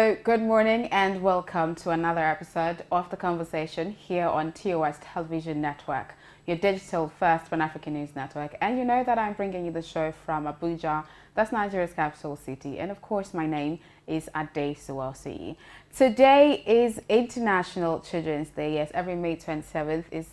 So, good morning and welcome to another episode of The Conversation here on TOS TV Network, your digital first Pan-African news network. And you know that I'm bringing you the show from Abuja, that's Nigeria's capital city. And of course, my name is Ade Suwelsi. Today is International Children's Day. Yes, every May 27th is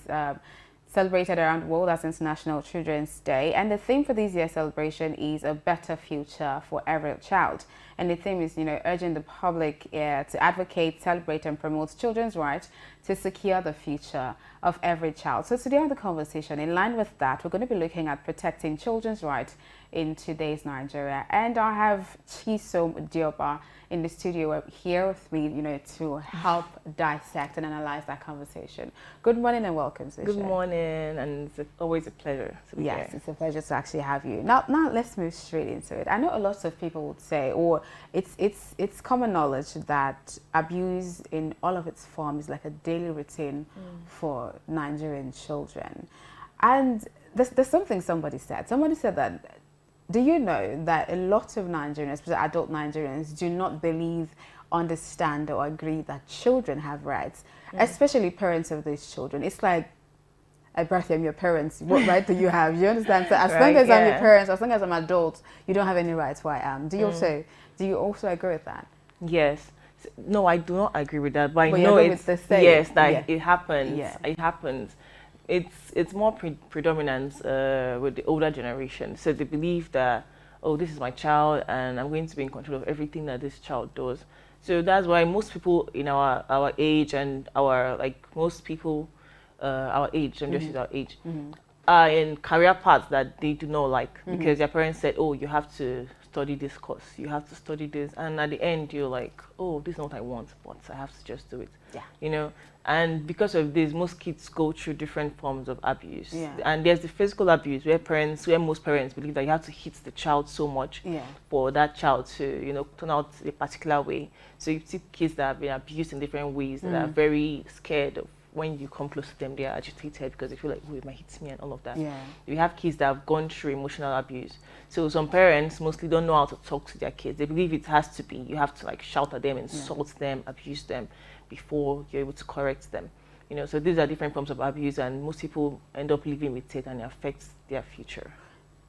celebrated around the world as International Children's Day, and the theme for this year's celebration is a better future for every child. And the theme is, urging the public to advocate, celebrate, and promote children's rights to secure the future of every child. So today on The Conversation, in line with that, we're going to be looking at protecting children's rights in today's Nigeria. And I have Chisom Dioba in the studio here with me, to help dissect and analyze that conversation. Good morning and welcome to the show. Good morning, and it's always a pleasure to be here. Yes, it's a pleasure to actually have you. Now let's move straight into it. I know a lot of people would say, or it's common knowledge that abuse in all of its forms is like a daily routine for Nigerian children. And there's something somebody said. Somebody said that, do you know that a lot of Nigerians, especially adult Nigerians, do not believe, understand, or agree that children have rights, especially parents of these children? It's like, I birthed you, I'm your parents. What right do you have? You understand? So as long as I'm your parents, as long as I'm adult, you don't have any rights where I am. Do you also agree with that? Yes. No, I do not agree with that, but I you know agree it's with the saying. Yes, that it happens. Yeah. It happens. It's more predominant with the older generation. So they believe that, oh, this is my child, and I'm going to be in control of everything that this child does. So that's why most people in our age and most people our age, and just our age, are in career paths that they do not like because their parents said, oh, you have to study this course, you have to study this, and at the end you're like, oh, this is not what I want, but I have to just do it. Yeah. And because of this, most kids go through different forms of abuse. Yeah. And there's the physical abuse where most parents believe that you have to hit the child so much for that child to, turn out a particular way. So you see kids that have been abused in different ways that are very scared of. When you come close to them, they are agitated because they feel like, oh, it might hit me and all of that. Yeah. We have kids that have gone through emotional abuse. So some parents mostly don't know how to talk to their kids. They believe it has to be, you have to shout at them, insult them, abuse them before you're able to correct them. So these are different forms of abuse, and most people end up living with it, and it affects their future.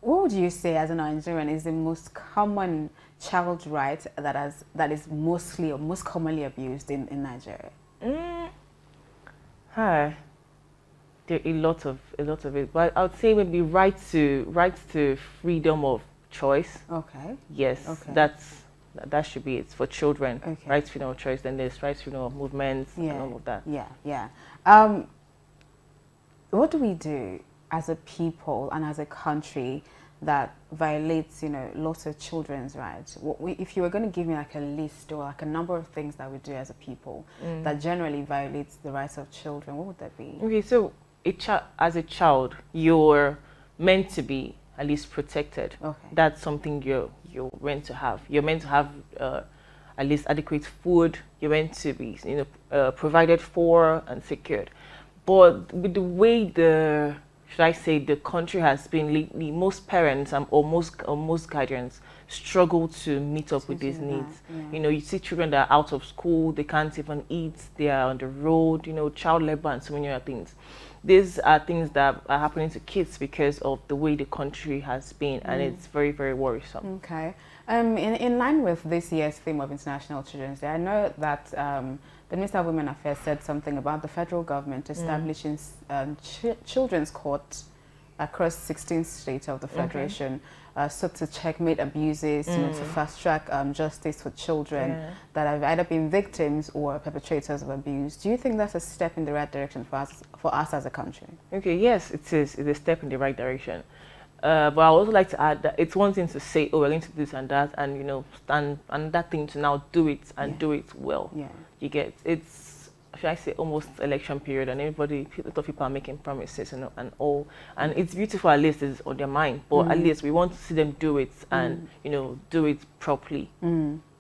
What would you say as a Nigerian is the most common child right that is mostly or most commonly abused in Nigeria? Hi. There are a lot of it, but I would say maybe right to freedom of choice. Okay. Yes. Okay. That should be it for children. Okay. Right to freedom of choice. Then there's right to freedom of movement and all of that. Yeah. What do we do as a people and as a country that violates, lots of children's rights? If you were going to give me a list or a number of things that we do as a people that generally violates the rights of children, what would that be? Okay, so as a child, you're meant to be at least protected. Okay. That's something you're meant to have. You're meant to have at least adequate food. You're meant to be, provided for and secured. But with the way the country has been lately, most parents or most guardians struggle to meet up with these needs. Yeah. You see children that are out of school, they can't even eat, they are on the road, child labor and so many other things. These are things that are happening to kids because of the way the country has been, and it's very, very worrisome. Okay. In line with this year's theme of International Children's Day, I know that the Minister of Women Affairs said something about the federal government establishing children's courts across 16 states of the Federation, so to checkmate abuses, to fast track justice for children that have either been victims or perpetrators of abuse. Do you think that's a step in the right direction for us as a country? Okay, yes, it is. It's a step in the right direction. But I would also like to add that it's one thing to say, oh, we're going to do this and that, and and that thing to now do it and do it well. Yeah. You get it's, should I say, almost election period, and a lot of people are making promises and all, and it's beautiful. At least it's on their mind, but at least we want to see them do it and do it properly.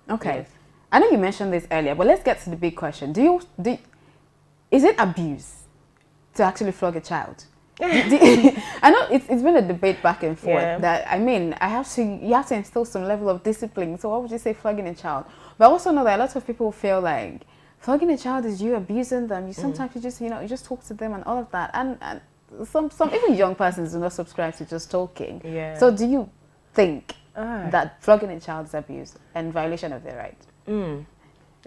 Okay. Yes. I know you mentioned this earlier, but let's get to the big question. Is it abuse to actually flog a child? I know it's been a debate back and forth Yeah. that you have to instill some level of discipline. So why would you say flogging a child? But I also know that a lot of people feel like flogging a child is you abusing them. You sometimes you just talk to them and all of that. And some even young persons do not subscribe to just talking. Yeah. So do you think that flogging a child is abuse and violation of their right?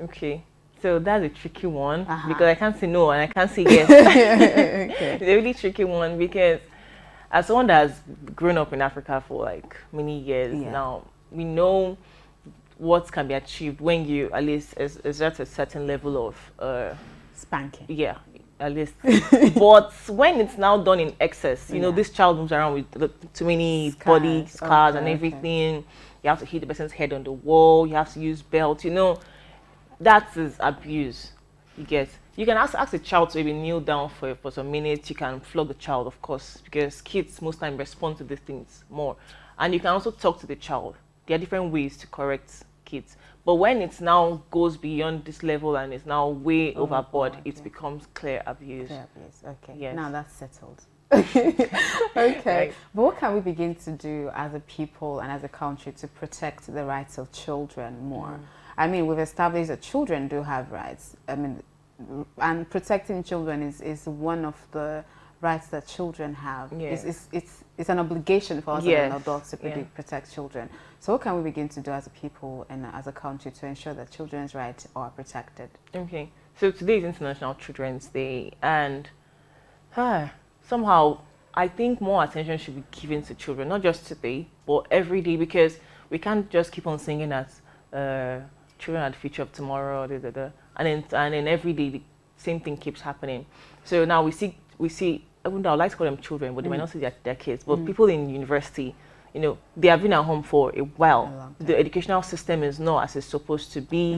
Okay. So that's a tricky one because I can't say no and I can't say yes. Okay. It's a really tricky one because as someone that has grown up in Africa for like many years now, we know what can be achieved when you at least exert a certain level of Spanking. Yeah, at least. But when it's now done in excess, you know, this child moves around with too many body scars and everything. You have to hit the person's head on the wall. You have to use belt. You know, that is abuse. You get. You can ask a child to maybe kneel down for some minutes. You can flog the child, of course, because kids most time respond to these things more. And you can also talk to the child. There are different ways to correct kids. But when it now goes beyond this level and is now way overboard, it becomes clear abuse. Clear abuse. Okay. Yes. Now that's settled. Okay. Right. But what can we begin to do as a people and as a country to protect the rights of children more? I mean, we've established that children do have rights. I mean, and protecting children is one of the rights that children have. Yes. It's an obligation for us Yes. as adults to protect children. So what can we begin to do as a people and as a country to ensure that children's rights are protected? Okay. So today is International Children's Day, and somehow I think more attention should be given to children, not just today, but every day, because we can't just keep on singing that children are the future of tomorrow, and then every day the same thing keeps happening. So now we see, even though I like to call them children, but they might not say they're kids, but people in university, you know, they have been at home for a while. The educational system is not as it's supposed to be,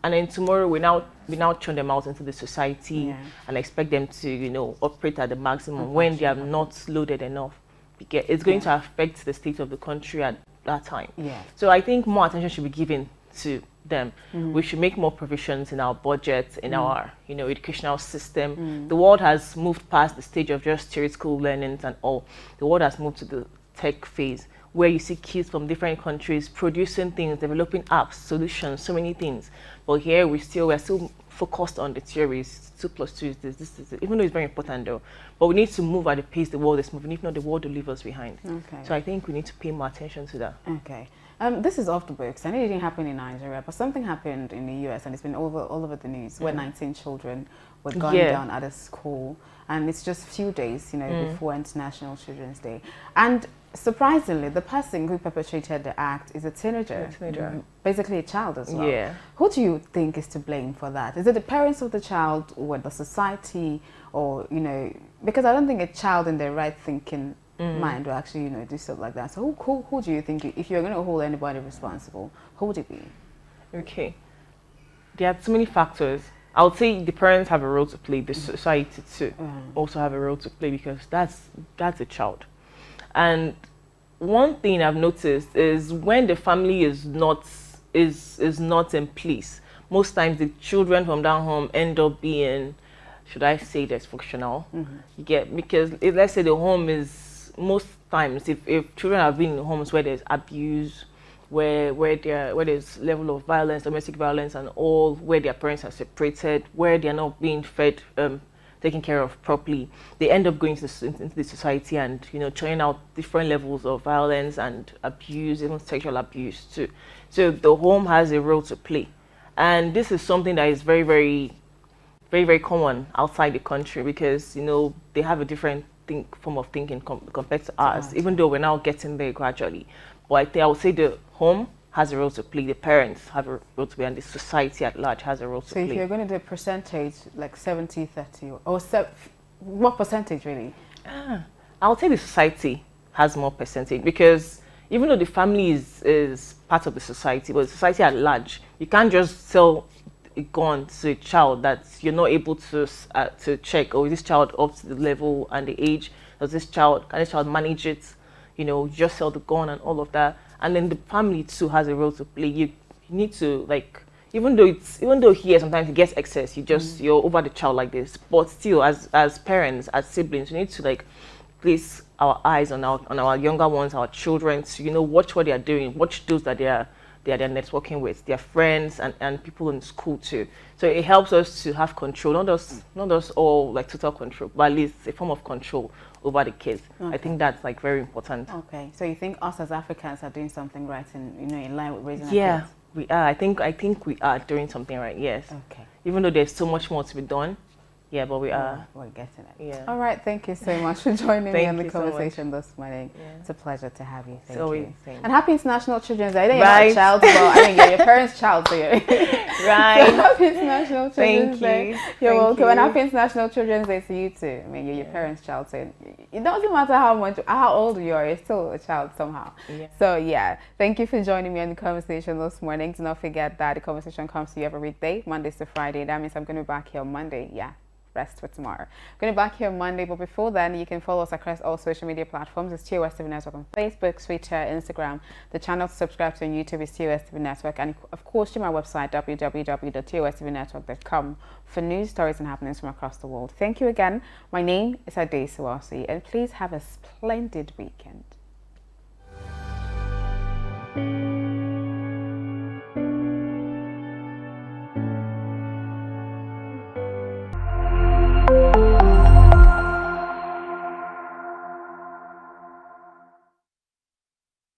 and then tomorrow we now turn them out into the society and expect them to, you know, operate at the maximum when they are not loaded enough. Because it's going to affect the state of the country at that time. So I think more attention should be given to them. We should make more provisions in our budget, in our, you know, educational system. The world has moved past the stage of just theoretical learnings and all. The world has moved to the tech phase, where you see kids from different countries producing things, developing apps, solutions, so many things. But here we're still focused on the theories. 2 plus 2 is this is it. Even though it's very important though. But we need to move at the pace the world is moving. If not, the world will leave us behind. So I think we need to pay more attention to that. Okay. This is off the books. I know it didn't happen in Nigeria, but something happened in the US and it's been all over the news where 19 children were gunned down at a school, and it's just a few days, you know, before International Children's Day. And surprisingly, the person who perpetrated the act is a teenager, basically a child as well. Who do you think is to blame for that? Is it the parents of the child or the society, or, you know, because I don't think a child in their right thinking mind will actually, you know, do stuff like that. So who do you think, if you're going to hold anybody responsible, who would it be? Okay, there are too many factors. I would say the parents have a role to play. The society too also have a role to play, because that's a child. And one thing I've noticed is when the family is not in place, most times the children from that home end up being, should I say, dysfunctional. You get, because if, let's say the home is, most times if children have been in homes where there's abuse, where there's level of violence, domestic violence and all, where their parents are separated, where they're not being fed, taken care of properly, they end up going into the society and, you know, churning out different levels of violence and abuse, even sexual abuse too. So the home has a role to play, and this is something that is very, very, very, very common outside the country, because, you know, they have a different form of thinking compared to ours, even though we're now getting there gradually. But I would say the home has a role to play, the parents have a role to play, and the society at large has a role to play. So if you're going to do a percentage, like 70-30, or what percentage really? I would say the society has more percentage, because even though the family is part of the society, but the society at large, you can't just sell a gun to a child that you're not able to check, or is this child up to the level and the age? Can this child manage it? You know, you just sell the gun and all of that. And then the family too has a role to play. You need to, like, even though here sometimes it gets excess, you're over the child like this. But still, as parents, as siblings, we need to like place our eyes on our younger ones, our children, to watch what they are doing, watch those that they're networking with, their friends and people in school too. So it helps us to have control, not just all like total control, but at least a form of control over the kids. Okay. I think that's like very important. Okay, so you think us as Africans are doing something right in line with raising our kids? We are. I think we are doing something right. Yes. Okay. Even though there's so much more to be done, but we are. We're getting it. Yeah. All right. Thank you so much for joining me on the you so conversation this morning. Yeah. It's a pleasure to have you. Thank Always you. same. And happy International Children's Day. I know you're Right. not a child, but I mean, you're your parents' child, so you're Right. So happy International Children's Thank Day. you. You're Thank welcome. you. And happy International Children's Day to you too. I mean, you're your parents' child, so it doesn't matter how old you are, you're still a child somehow. Yeah. So yeah, thank you for joining me on the conversation this morning. Do not forget that the conversation comes to you every weekday, Mondays to Friday. That means I'm going to be back here on Monday. Yeah. Rest for tomorrow. I'm going to be back here on Monday, but before then, you can follow us across all social media platforms. It's TOS TV Network on Facebook, Twitter, Instagram. The channel to subscribe to on YouTube is TOS TV Network, and of course, to my website www.tostvnetwork.com for news, stories, and happenings from across the world. Thank you again. My name is Ade Sawasi, and please have a splendid weekend.